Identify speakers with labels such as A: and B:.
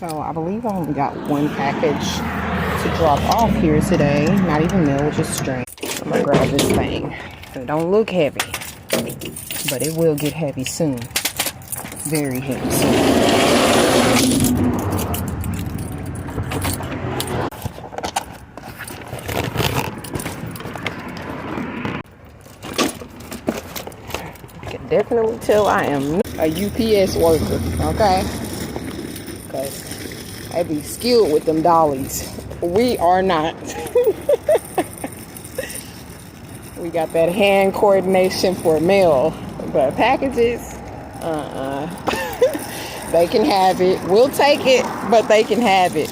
A: So I believe I only got one package to drop off here today. Not even mail, just straight. I'm gonna grab this thing. It don't look heavy, but it will get heavy soon. Very heavy soon. I can definitely tell I am a UPS worker, okay? Because I be skilled with them dollies. We are not. We got that hand coordination for mail, but packages, they can have it. We'll take it, but they can have it.